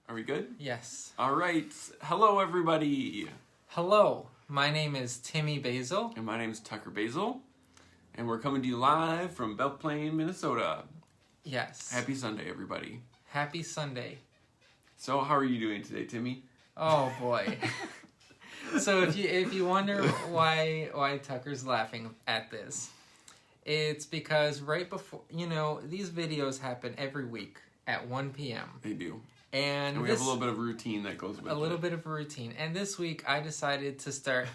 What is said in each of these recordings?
Are we good? Yes. All right. Hello, everybody. Hello. My name is Timmy Basil. And my name is Tucker Basil. And we're coming to you live from Belle Plaine, Minnesota. Yes. Happy Sunday, everybody. Happy Sunday. So, how are you doing today, Timmy? Oh boy. So if you wonder why Tucker's laughing at this, it's because right before, these videos happen every week at 1 p.m. They do. And we have a little bit of routine that goes with it. A little bit of a routine. And this week I decided to start,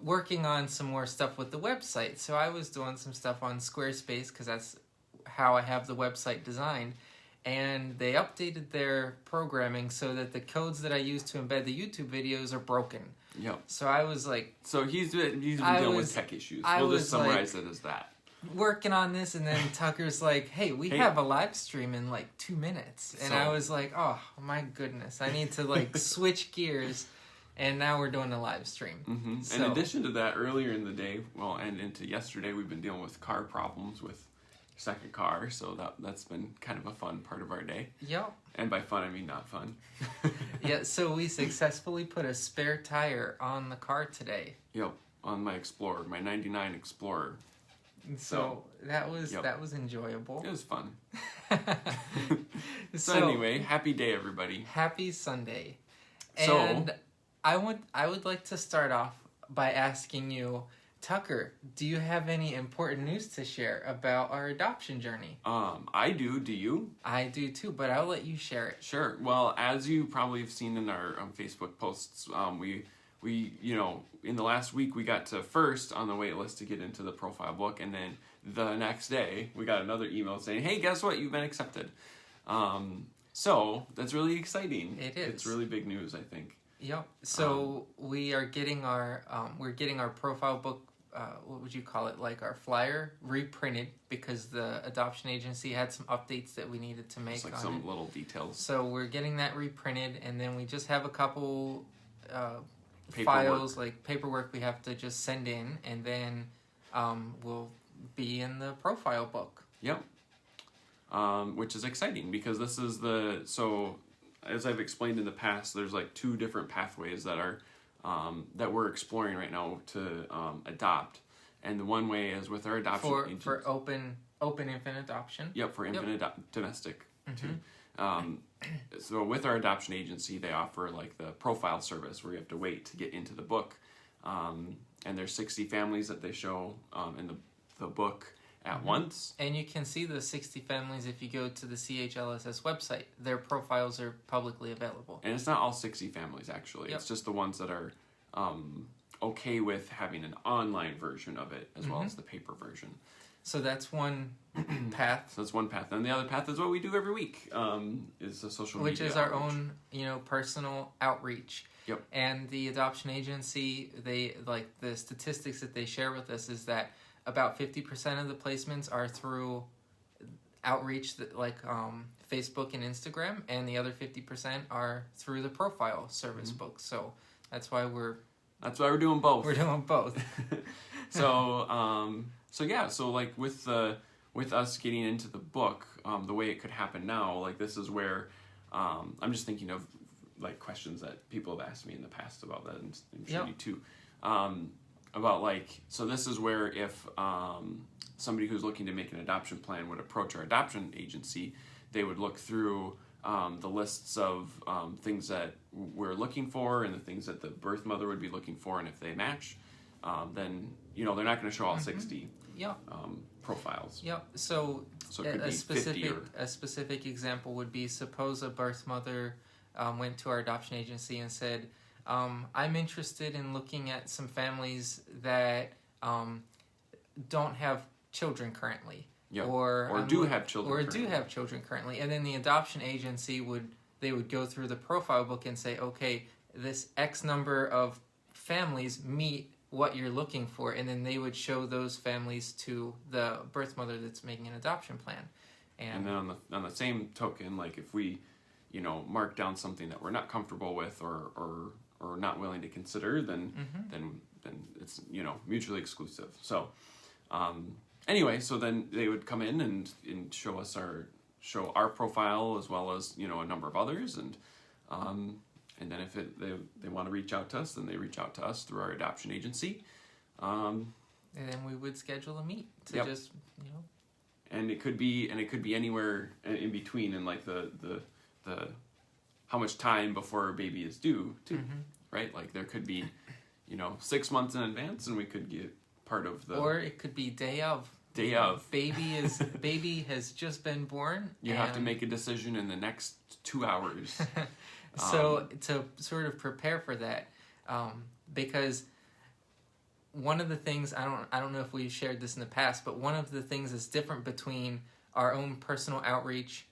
working on some more stuff with the website. So I was doing some stuff on Squarespace because that's how I have the website designed. And they updated their programming so that the codes that I use to embed the YouTube videos are broken. Yep. So I was like... So he's been dealing with tech issues. We'll just summarize it as that. Working on this, and then Tucker's like, hey, we have a live stream in like 2 minutes. And I was like, oh my goodness, I need to switch gears. And now we're doing a live stream. Mm-hmm. So, in addition to that, earlier in the day, and into yesterday, we've been dealing with car problems with second car. So that's been kind of a fun part of our day. Yep. And by fun, I mean not fun. Yeah, so we successfully put a spare tire on the car today. Yep, on my Explorer, my 99 Explorer. So that was enjoyable. It was fun. So anyway, happy day, everybody. Happy Sunday. And I would like to start off by asking you, Tucker, do you have any important news to share about our adoption journey? I do. Do you? I do too, but I'll let you share it. Sure. Well, as you probably have seen in our Facebook posts, we in the last week we got to first on the wait list to get into the profile book, and then the next day we got another email saying, "Hey, guess what? You've been accepted." So that's really exciting. It is. It's really big news, I think. Yep. So we are getting our profile book. What would you call it? Like our flyer reprinted because the adoption agency had some updates that we needed to make. Just some little details. So we're getting that reprinted, and then we just have a couple files, like paperwork we have to just send in, and then we'll be in the profile book. Yep. Which is exciting because this is as I've explained in the past, there's like two different pathways that are that we're exploring right now to adopt, and the one way is with our adoption for open infant adoption. Yep, for infant domestic too. So with our adoption agency, they offer like the profile service where you have to wait to get into the book, and there's 60 families that they show in the book at once. And you can see the 60 families if you go to the CHLSS website. Their profiles are publicly available. And it's not all 60 families, actually. Yep. It's just the ones that are okay with having an online version of it as well as the paper version. So that's one path. So that's one path. And the other path is what we do every week, is the social media Which is our own, personal outreach. Yep. And the adoption agency, the statistics that they share with us is that about 50% of the placements are through outreach like Facebook and Instagram, and the other 50% are through the profile service book. So that's why we're doing both. We're doing both. So like with us getting into the book, the way it could happen now, like this is where I'm just thinking of like questions that people have asked me in the past about that, and I'm sure you too. About so this is where if somebody who's looking to make an adoption plan would approach our adoption agency, they would look through the lists of things that we're looking for and the things that the birth mother would be looking for, and if they match, then they're not going to show all 60 profiles. Yep. So it could be a specific example would be, suppose a birth mother went to our adoption agency and said, I'm interested in looking at some families that don't have children currently. Yep. Or do have children currently. And then the adoption agency would go through the profile book and say, okay, this X number of families meet what you're looking for, and then they would show those families to the birth mother that's making an adoption plan. And then on the same token, like if we, mark down something that we're not comfortable with or not willing to consider, then it's mutually exclusive. So anyway, so then they would come in and show us show our profile as well as, you know, a number of others, and then if they want to reach out to us, then they reach out to us through our adoption agency. And then we would schedule a meet to just, you know. And it could be anywhere in between, and like the how much time before a baby is due too, right? Like there could be, you know, 6 months in advance, and we could get part of the. Or it could be day of. Baby has just been born. You have to make a decision in the next 2 hours. So to sort of prepare for that, because one of the things, I don't know if we've shared this in the past, but one of the things that's different between our own personal outreach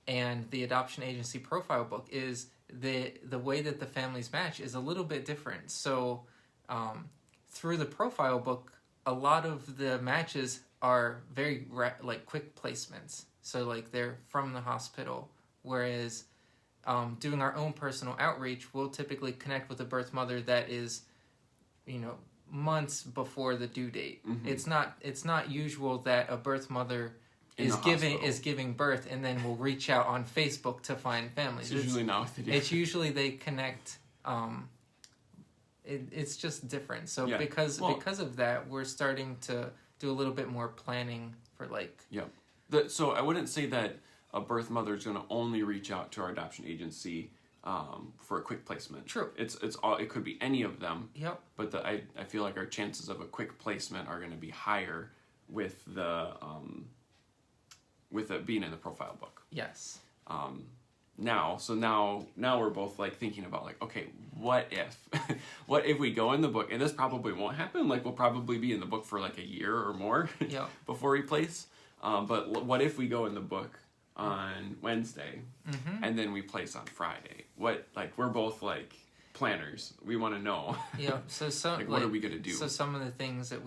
and the adoption agency profile book is the way that the families match is a little bit different. So through the profile book, a lot of the matches are very like quick placements. So like they're from the hospital, whereas doing our own personal outreach, we'll typically connect with a birth mother that is, you know, months before the due date. It's not usual that a birth mother is giving birth and then will reach out on Facebook to find families. It's usually not what they do. It's usually they connect. It's just different. So because of that, we're starting to do a little bit more planning for like. Yeah. So I wouldn't say that a birth mother is going to only reach out to our adoption agency for a quick placement. True. It's all. It could be any of them. Yep. But I feel like our chances of a quick placement are going to be higher with it being in the profile book. Yes. Now we're both like thinking about like, okay, what if we go in the book, and this probably won't happen. Like we'll probably be in the book for like a year or more before we place. But what if we go in the book on Wednesday and then we place on Friday? We're both like planners. We want to know. Yeah. So what are we gonna do? So some of the things that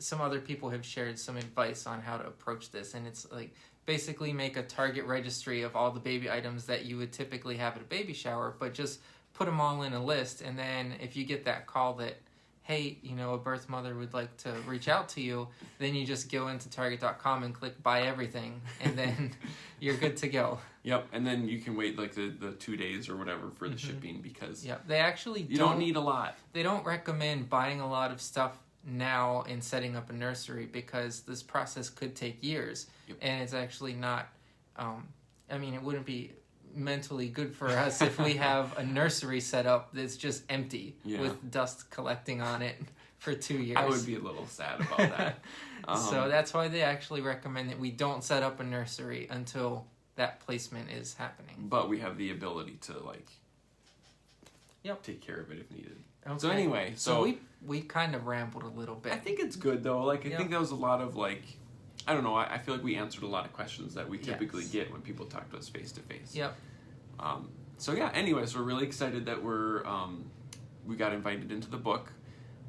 some other people have shared some advice on how to approach this, and it's like basically make a target registry of all the baby items that you would typically have at a baby shower, but just put them all in a list, and then if you get that call that, hey, you know, a birth mother would like to reach out to you, then you just go into Target.com and click buy everything, and then you're good to go. Yep, and then you can wait like the 2 days or whatever for the shipping, because they actually don't need a lot. They don't recommend buying a lot of stuff now in setting up a nursery, because this process could take years. And it's actually not, it wouldn't be mentally good for us if we have a nursery set up that's just empty with dust collecting on it for 2 years. I would be a little sad about that. So that's why they actually recommend that we don't set up a nursery until that placement is happening. But we have the ability to take care of it if needed. Okay. So anyway, we kind of rambled a little bit. I think it's good though. I think that was a lot of I don't know. I feel like we answered a lot of questions that we typically get when people talk to us face to face. Yep. Anyways, we're really excited that we got invited into the book,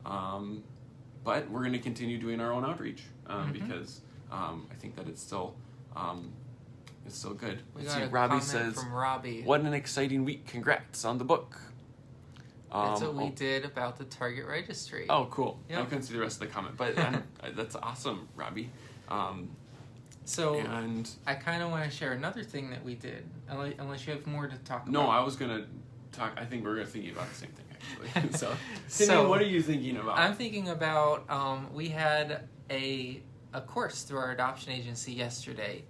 but we're going to continue doing our own outreach because I think that it's still good. We got a comment from Robbie. "What an exciting week! Congrats on the book." That's what we did about the Target registry. Oh, cool. Yep. I couldn't see the rest of the comment, but that's awesome, Robbie. And I kind of want to share another thing that we did, unless you have more to talk about. No, I was going to talk. I think we're thinking about the same thing, actually. So, what are you thinking about? I'm thinking about, we had a course through our adoption agency yesterday.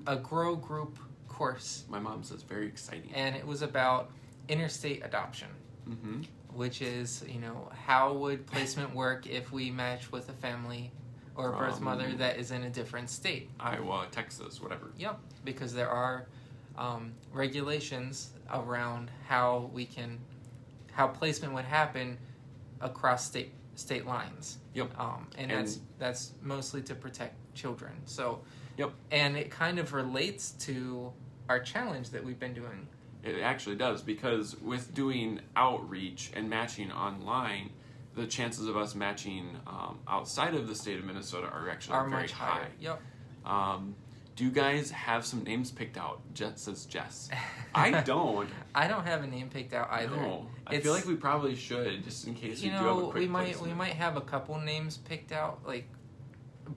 A grow group course. My mom says very exciting. And it was about interstate adoption. Mm-hmm. Which is, how would placement work if we match with a family or a birth mother that is in a different state? Iowa, Texas, whatever. Yep, because there are regulations around how placement would happen across state lines. Yep. And that's mostly to protect children. So, yep. And it kind of relates to our challenge that we've been doing. It actually does, because with doing outreach and matching online, the chances of us matching outside of the state of Minnesota are actually very much higher. Yep. Do you guys have some names picked out? Says Jess. I don't. I don't have a name picked out either. No. I feel like we probably should, just in case we do have a quick placement. We might have a couple names picked out,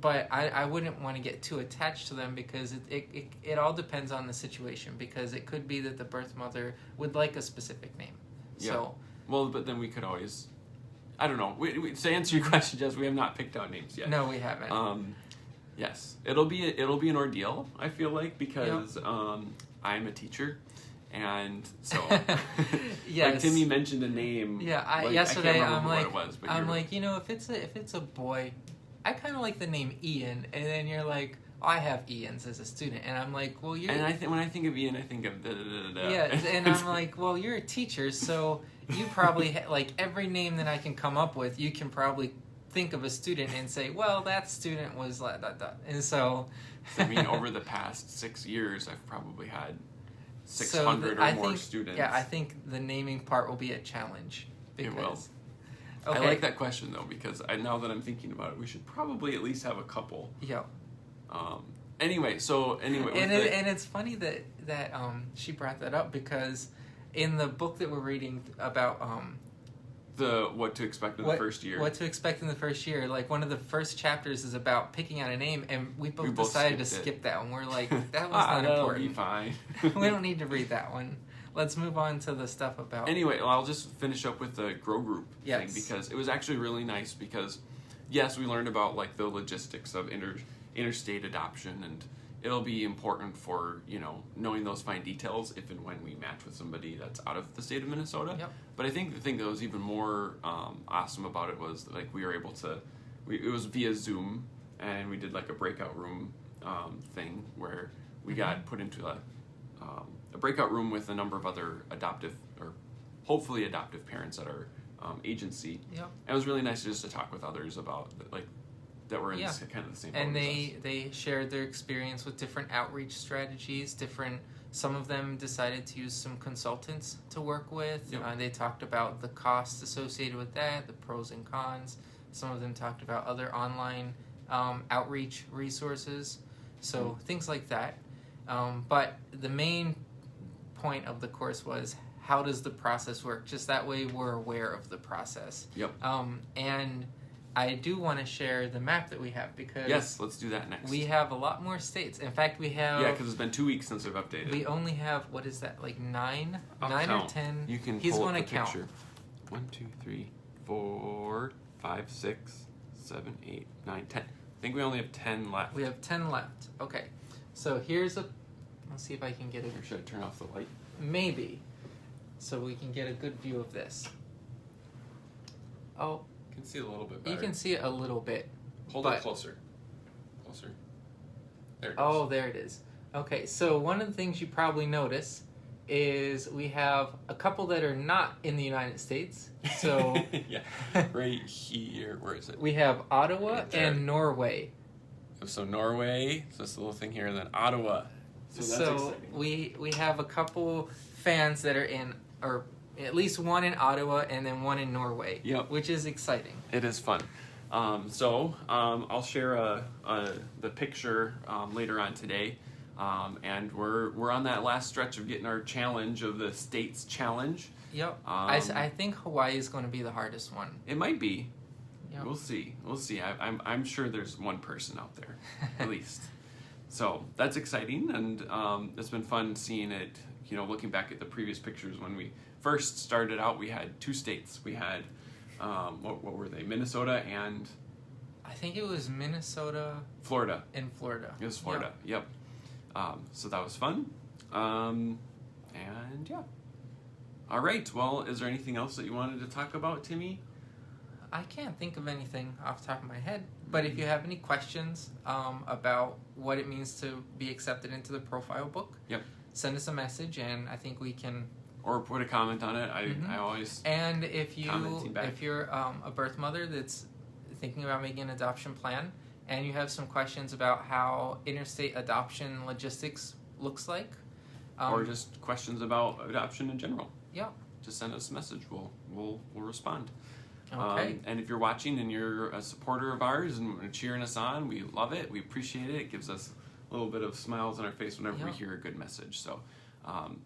but I wouldn't want to get too attached to them because it all depends on the situation, because it could be that the birth mother would like a specific name. Yeah. So, well, but then we could always, I don't know. To answer your question, Jess, we have not picked out names yet. no, we haven't. Yes, it'll be an ordeal, I feel like, because I'm a teacher, and so yes. like Timmy mentioned a name. Yeah, like, yesterday I can't I'm remember like, what it was, but I'm like, if it's a boy, I kind of like the name Ian, and then you're like, I have Ians as a student, and I'm like, well, you're. And when I think of Ian, I think of da da da da. Yeah, and I'm like, well, you're a teacher, so you probably like every name that I can come up with, you can probably think of a student and say, well, that student was like that, and so. I mean, over the past 6 years, I've probably had 600 or more students. Yeah, I think the naming part will be a challenge. It will. Okay. I like that question though, because now that I'm thinking about it, we should probably at least have a couple. Yeah. Anyway, and it's funny that she brought that up, because in the book that we're reading about the what to expect in the first year. What to expect in the first year. Like, one of the first chapters is about picking out a name, and we both decided to skip that one. We're like, that was not important. Be fine. We don't need to read that one. Let's move on to the stuff about. Anyway, well, I'll just finish up with the grow group thing, because it was actually really nice, because yes, we learned about like the logistics of interstate adoption, and it'll be important for, knowing those fine details if and when we match with somebody that's out of the state of Minnesota. Yep. But I think the thing that was even more awesome about it was like we were able to, it was via Zoom, and we did like a breakout room thing where we got put into a breakout room with a number of other adoptive or hopefully adoptive parents at our agency. Yep. And it was really nice just to talk with others about like that were in kind of the same boat and as us. they shared their experience with different outreach strategies. Some of them decided to use some consultants to work with. Yep. They talked about the costs associated with that, the pros and cons. Some of them talked about other online outreach resources, so things like that. But the main point of the course was, how does the process work? Just that way we're aware of the process. Yep. And I do want to share the map that we have, because yes, let's do that next. We have a lot more states. In fact, we have. Yeah, because it's been 2 weeks since I've updated. We only have, what is that, like 9? I'll 9 count. or 10? You can He's pull going up to the count. picture. 1, 2, 3, 4, 5, 6, 7, 8, 9, 10. I think we only have 10 left. We have 10 left. Okay. So here's a. Let's see if I can get it. Or should I turn off the light? Maybe. So we can get a good view of this. Oh. You can see a little bit better. You can see it a little bit. Hold it closer. Closer. There it is. Oh, there it is. Okay, so one of the things you probably notice is we have a couple that are not in the United States. So yeah, right here. Where is it? We have Ottawa Right there. and Norway. So Norway, so this little thing here, and then Ottawa. So that's exciting. we have a couple fans that are in, or at least one in Ottawa and then one in Norway. Yep. Which is exciting. It is fun. I'll share the picture later on today, and we're on that last stretch of getting our challenge of the state's challenge. Yep. I think Hawaii is going to be the hardest one. It might be. Yep. We'll see. I'm sure there's one person out there at least. So that's exciting, and it's been fun seeing it. Looking back at the previous pictures, when we first started out, we had 2 states. We had what were they? Minnesota and I think it was Minnesota, Florida. And Florida. It was Florida. Yep. So that was fun. And yeah. All right. Well, is there anything else that you wanted to talk about, Timmy? I can't think of anything off the top of my head. But if you have any questions about what it means to be accepted into the profile book, send us a message, and I think we can. Or put a comment on it. I always. And if you're a birth mother that's thinking about making an adoption plan, and you have some questions about how interstate adoption logistics looks like, or just questions about adoption in general. Yeah. Just send us a message. We'll respond. Okay. And if you're watching and you're a supporter of ours and cheering us on, we love it. We appreciate it. It gives us a little bit of smiles on our face whenever we hear a good message. So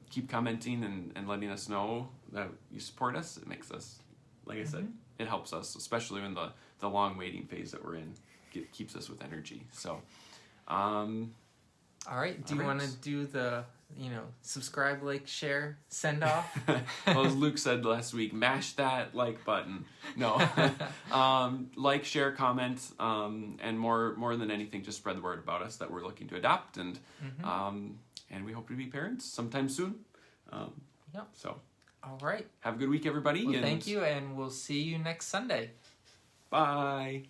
keep commenting and letting us know that you support us. It makes us, like I said, it helps us, especially in the long waiting phase that we're in. keeps us with energy. So, all right. Do you want to do the, subscribe, like, share, send off? Well, as Luke said last week, mash that like button. No, like, share, comment, and more than anything, just spread the word about us that we're looking to adopt, and we hope to be parents sometime soon. Yep. So, all right. Have a good week, everybody. Well, thank you, and we'll see you next Sunday. Bye.